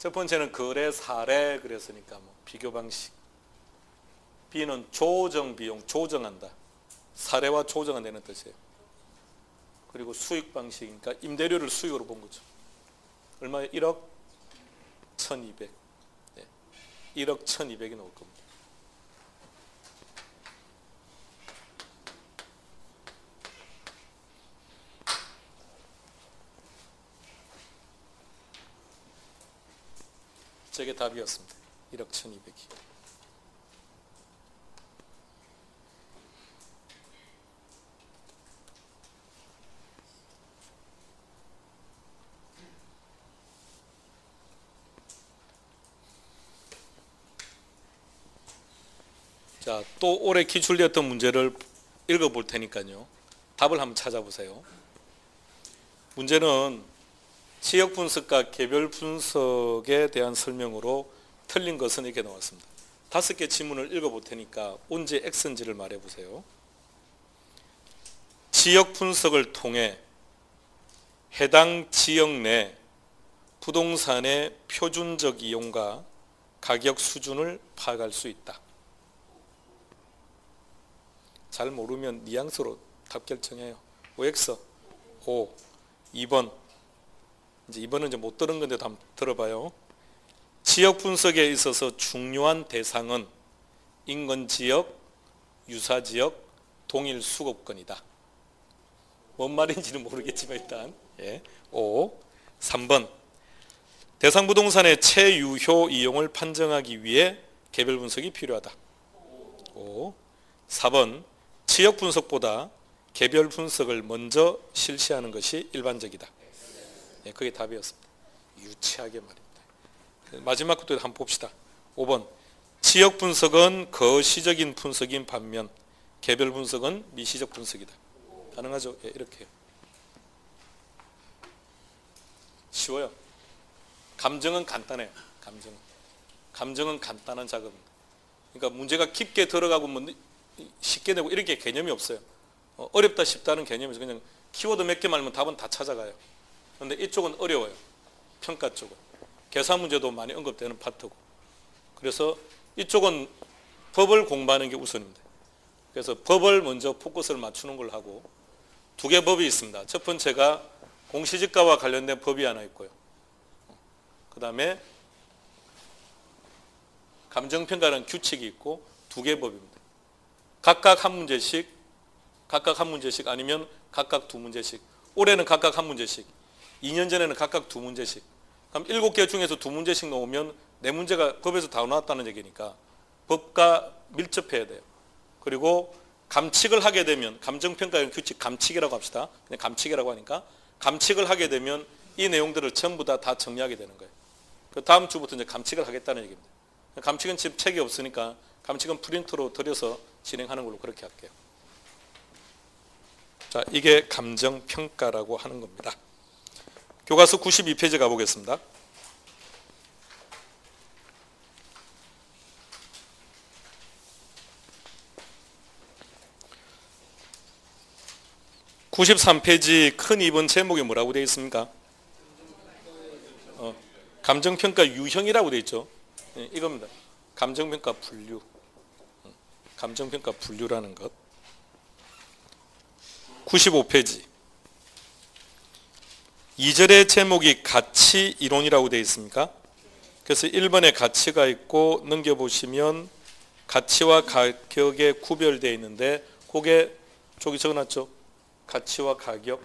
첫 번째는 거래 사례 그랬으니까 뭐 비교 방식. B는 조정 비용, 조정한다. 사례와 조정한다는 뜻이에요. 그리고 수익 방식이니까 임대료를 수익으로 본 거죠. 얼마에 1억 1200. 네. 1억 1200이 나올 겁니다. 저게 답이었습니다. 1억 1200이. 자, 또 올해 기출되었던 문제를 읽어볼 테니까요. 답을 한번 찾아보세요. 문제는 지역 분석과 개별 분석에 대한 설명으로 틀린 것은 이렇게 나왔습니다. 5개 지문을 읽어볼 테니까 언제 X인지를 말해보세요. 지역 분석을 통해 해당 지역 내 부동산의 표준적 이용과 가격 수준을 파악할 수 있다. 잘 모르면 뉘앙스로 답 결정해요. OX, O, 2번. 이제 2번은 이제 못 들은 건데 한번 들어봐요. 지역 분석에 있어서 중요한 대상은 인근 지역, 유사 지역, 동일 수급권이다. 뭔 말인지는 모르겠지만 일단 예. O, 3번. 대상 부동산의 채유효 이용을 판정하기 위해 개별 분석이 필요하다. O, 4번. 지역 분석보다 개별 분석을 먼저 실시하는 것이 일반적이다. 네, 그게 답이었습니다. 유치하게 말입니다. 마지막 것도 한번 봅시다. 5번. 지역 분석은 거시적인 분석인 반면 개별 분석은 미시적 분석이다. 가능하죠? 예, 이렇게요. 쉬워요. 감정은 간단해요. 감정은 간단한 작업입니다. 그러니까 문제가 깊게 들어가고 뭐 쉽게 되고 이렇게 개념이 없어요. 어렵다 쉽다는 개념에서 그냥 키워드 몇 개만 알면 답은 다 찾아가요. 그런데 이쪽은 어려워요. 평가 쪽은. 계산 문제도 많이 언급되는 파트고. 그래서 이쪽은 법을 공부하는 게 우선입니다. 그래서 법을 먼저 포커스를 맞추는 걸 하고 2개 법이 있습니다. 첫 번째가 공시지가와 관련된 법이 하나 있고요. 그 다음에 감정평가라는 규칙이 있고 2개 법입니다. 각각 한 문제씩 아니면 각각 2문제씩. 올해는 각각 한 문제씩. 2년 전에는 각각 2문제씩. 그럼 7개 중에서 2문제씩 나오면 4문제가 법에서 다 나왔다는 얘기니까 법과 밀접해야 돼요. 그리고 감칙을 하게 되면 감정평가의 규칙 감칙이라고 합시다. 그냥 감칙이라고 하니까 감칙을 하게 되면 이 내용들을 전부 다 정리하게 되는 거예요. 그 다음 주부터 이제 감칙을 하겠다는 얘기입니다. 감칙은 지금 책이 없으니까 감칙은 프린트로 들여서 진행하는 걸로 그렇게 할게요. 자, 이게 감정평가라고 하는 겁니다. 교과서 92페이지 가보겠습니다. (93페이지) 큰 2번 제목이 뭐라고 되어 있습니까? 감정평가 유형이라고 되어 있죠. 네, 이겁니다. 감정평가 분류. 감정평가 분류라는 것. 95페이지. 2절의 제목이 가치 이론이라고 되어 있습니까? 그래서 1번에 가치가 있고 넘겨보시면 가치와 가격에 구별되어 있는데 그게 저기 적어놨죠. 가치와 가격.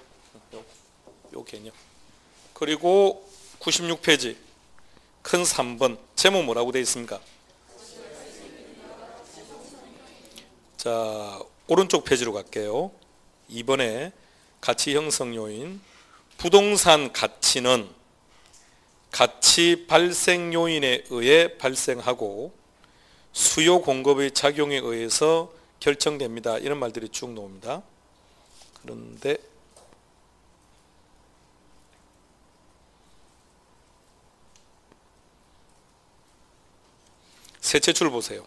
요 개념. 그리고 96페이지. 큰 3번. 제목 뭐라고 되어 있습니까? 자, 오른쪽 페이지로 갈게요. 2번에 가치 형성 요인. 부동산 가치는 가치 발생 요인에 의해 발생하고 수요 공급의 작용에 의해서 결정됩니다. 이런 말들이 쭉 나옵니다. 그런데 셋째 줄 보세요.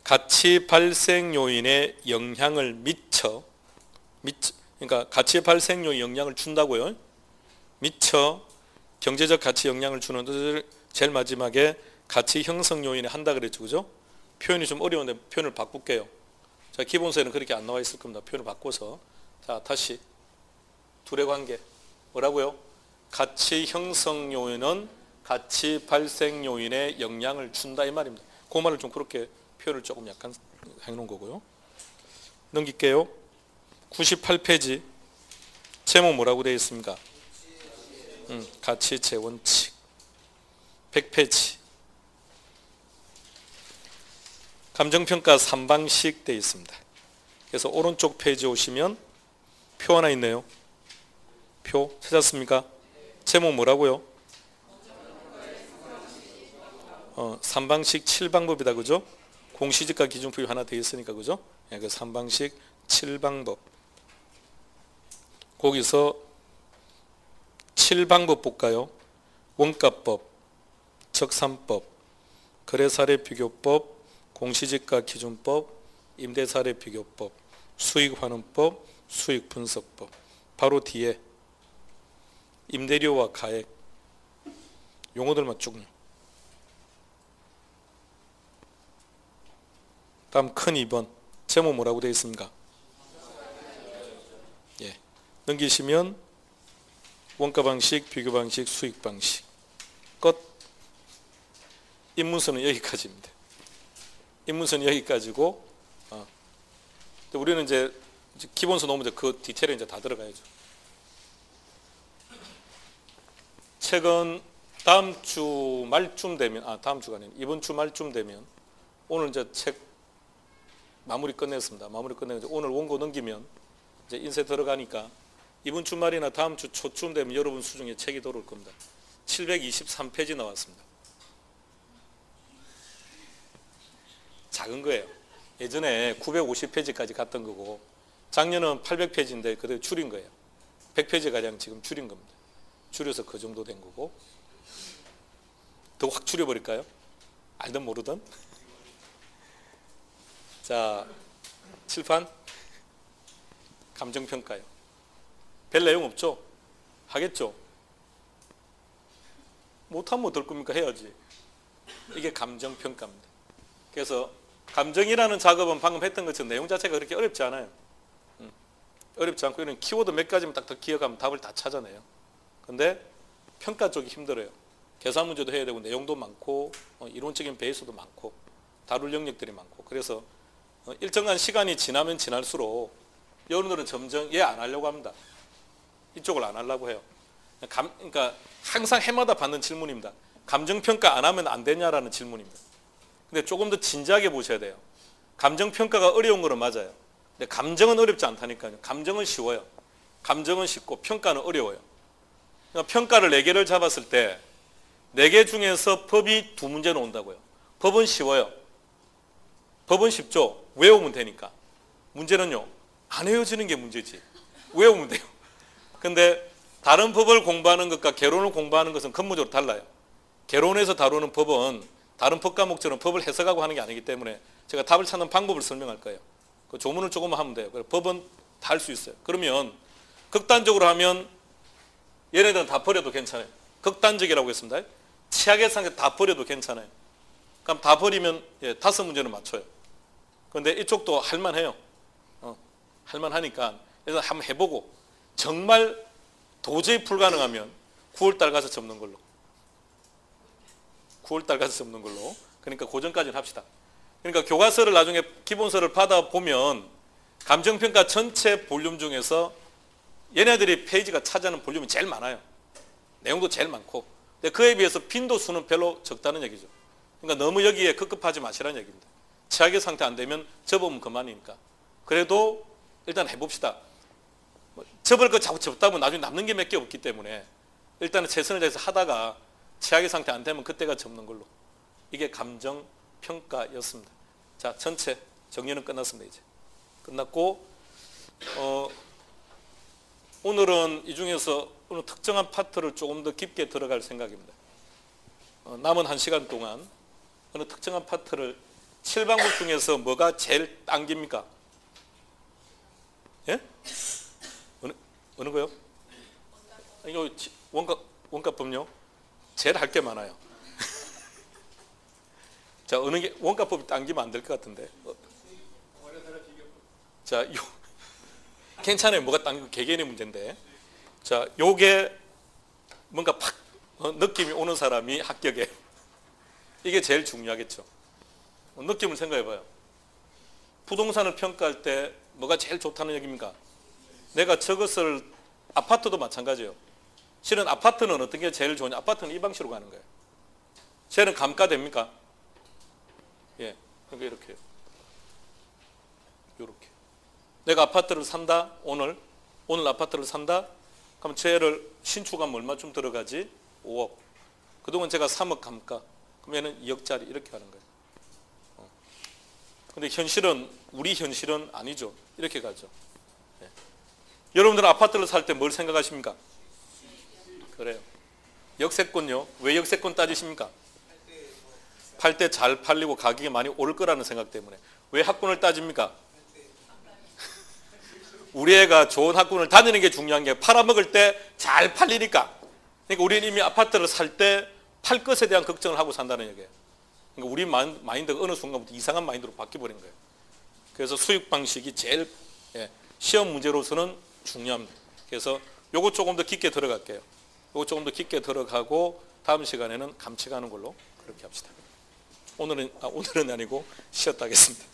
가치 발생 요인에 영향을 미쳐 그러니까 가치의 발생 요인에 영향을 준다고요. 미처 경제적 가치 영향을 주는 것을 제일 마지막에 가치 형성 요인에 한다 그랬죠. 그죠? 표현이 좀 어려운데 표현을 바꿀게요. 자, 기본서에는 그렇게 안 나와 있을 겁니다. 표현을 바꿔서. 자, 다시 둘의 관계. 뭐라고요? 가치 형성 요인은 가치 발생 요인에 영향을 준다 이 말입니다. 그 말을 좀 그렇게 표현을 조금 약간 해놓은 거고요. 넘길게요. 98페이지. 제목 뭐라고 되어 있습니까? 가치의 원칙. 100페이지. 감정평가 3방식 되어 있습니다. 그래서 오른쪽 페이지 오시면 표 하나 있네요. 표 찾았습니까? 제목 뭐라고요? 3방식 7방법이다. 그죠? 공시지가 기준표이 하나 되어 있으니까. 그죠? 네, 그 3방식 7방법. 거기서 7방법 볼까요? 원가법, 적산법, 거래사례 비교법, 공시지가 기준법, 임대사례 비교법, 수익환원법, 수익분석법. 바로 뒤에 임대료와 가액 용어들만 쭉요. 다음 큰 2번 제목 뭐라고 되어 있습니까? 예. 넘기시면 원가 방식, 비교 방식, 수익 방식. 끝. 입문서는 여기까지입니다. 입문서는 여기까지고, 우리는 이제 기본서 놓으면 그 디테일에 이제 다 들어가야죠. 책은 다음 주 말쯤 되면, 다음 주가 아니라 이번 주 말쯤 되면, 오늘 이제 책 마무리 끝냈습니다. 마무리 끝내고 오늘 원고 넘기면 이제 인쇄 들어가니까 이번 주말이나 다음 주 초쯤 되면 여러분 수중에 책이 들어올 겁니다. 723페이지 나왔습니다. 작은 거예요. 예전에 950페이지까지 갔던 거고 작년은 800페이지인데 그대로 줄인 거예요. 100페이지가량 지금 줄인 겁니다. 줄여서 그 정도 된 거고 더 확 줄여버릴까요? 알든 모르든. 자, 칠판 감정평가요. 별 내용 없죠? 하겠죠? 못하면 어떨 겁니까? 해야지. 이게 감정평가입니다. 그래서 감정이라는 작업은 방금 했던 것처럼 내용 자체가 그렇게 어렵지 않아요. 어렵지 않고 이런 키워드 몇 가지만 딱 더 기억하면 답을 다 찾아내요. 근데 평가 쪽이 힘들어요. 계산 문제도 해야 되고 내용도 많고 이론적인 베이스도 많고 다룰 영역들이 많고 그래서 일정한 시간이 지나면 지날수록 여러분들은 점점 얘 안 하려고 합니다. 이쪽을 안 하려고 해요. 그러니까 항상 해마다 받는 질문입니다. 감정평가 안 하면 안 되냐라는 질문입니다. 근데 조금 더 진지하게 보셔야 돼요. 감정평가가 어려운 거는 맞아요. 근데 감정은 어렵지 않다니까요. 감정은 쉬워요. 감정은 쉽고 평가는 어려워요. 그러니까 평가를 4개를 잡았을 때 4개 중에서 법이 2문제는 온다고요. 법은 쉬워요. 법은 쉽죠. 외우면 되니까. 문제는요. 안 외워지는 게 문제지. 외우면 돼요. 근데 다른 법을 공부하는 것과 개론을 공부하는 것은 근본적으로 달라요. 개론에서 다루는 법은 다른 법 과목처럼 법을 해석하고 하는 게 아니기 때문에 제가 답을 찾는 방법을 설명할 거예요. 그 조문을 조금만 하면 돼요. 법은 다 할 수 있어요. 그러면 극단적으로 하면 얘네들은 다 버려도 괜찮아요. 극단적이라고 했습니다. 최악의 상태 다 버려도 괜찮아요. 그럼 다 버리면 5문제는 맞춰요. 그런데 이쪽도 할만해요. 할만하니까 일단 한번 해보고 정말 도저히 불가능하면 9월달 가서 접는 걸로. 9월달 가서 접는 걸로. 그러니까 고전까지는 합시다. 그러니까 교과서를 나중에 기본서를 받아보면 감정평가 전체 볼륨 중에서 얘네들이 페이지가 차지하는 볼륨이 제일 많아요. 내용도 제일 많고. 근데 그에 비해서 빈도수는 별로 적다는 얘기죠. 그러니까 너무 여기에 급급하지 마시라는 얘기입니다. 최악의 상태 안 되면 접으면 그만이니까. 그래도 일단 해봅시다. 접을 거 자꾸 접다 보면 나중에 남는 게 몇 개 없기 때문에 일단은 최선을 다해서 하다가 최악의 상태 안 되면 그때가 접는 걸로. 이게 감정평가였습니다. 자, 전체 정리는 끝났습니다. 이제 끝났고 오늘은 이 중에서 어느 특정한 파트를 조금 더 깊게 들어갈 생각입니다. 남은 1시간 동안 어느 특정한 파트를 7방법 중에서 뭐가 제일 당깁니까? 예? 어느 거요? 이거 원가법요? 제일 할 게 많아요. 자, 어느 게 원가법이 당기면 안 될 것 같은데. 자, 괜찮아요. 뭐가 당기고 개개인의 문제인데. 자, 요게 뭔가 팍 느낌이 오는 사람이 합격이에요. 이게 제일 중요하겠죠. 느낌을 생각해 봐요. 부동산을 평가할 때 뭐가 제일 좋다는 얘기입니까? 내가 저것을, 아파트도 마찬가지예요. 실은 아파트는 어떤 게 제일 좋으냐? 아파트는 이 방식으로 가는 거예요. 쟤는 감가됩니까? 예, 그러니까 이렇게, 이렇게. 내가 아파트를 산다. 오늘 아파트를 산다. 그럼 쟤를 신축하면 얼마쯤 들어가지? 5억. 그동안 제가 3억 감가. 그럼 얘는 2억짜리 이렇게 하는 거예요. 근데 현실은, 우리 현실은 아니죠. 이렇게 가죠. 예. 여러분들은 아파트를 살 때 뭘 생각하십니까? 그래요. 역세권요. 왜 역세권 따지십니까? 팔 때 잘 팔리고 가격이 많이 오를 거라는 생각 때문에. 왜 학군을 따집니까? 우리 애가 좋은 학군을 다니는 게 중요한 게 팔아먹을 때 잘 팔리니까. 그러니까 우리는 이미 아파트를 살 때 팔 것에 대한 걱정을 하고 산다는 얘기예요. 그러니까 우리 마인드가 어느 순간부터 이상한 마인드로 바뀌어버린 거예요. 그래서 수익 방식이 제일 시험 문제로서는 중요합니다. 그래서 요거 조금 더 깊게 들어갈게요. 요거 조금 더 깊게 들어가고 다음 시간에는 감측하는 걸로 그렇게 합시다. 오늘은 아니고 쉬었다 하겠습니다.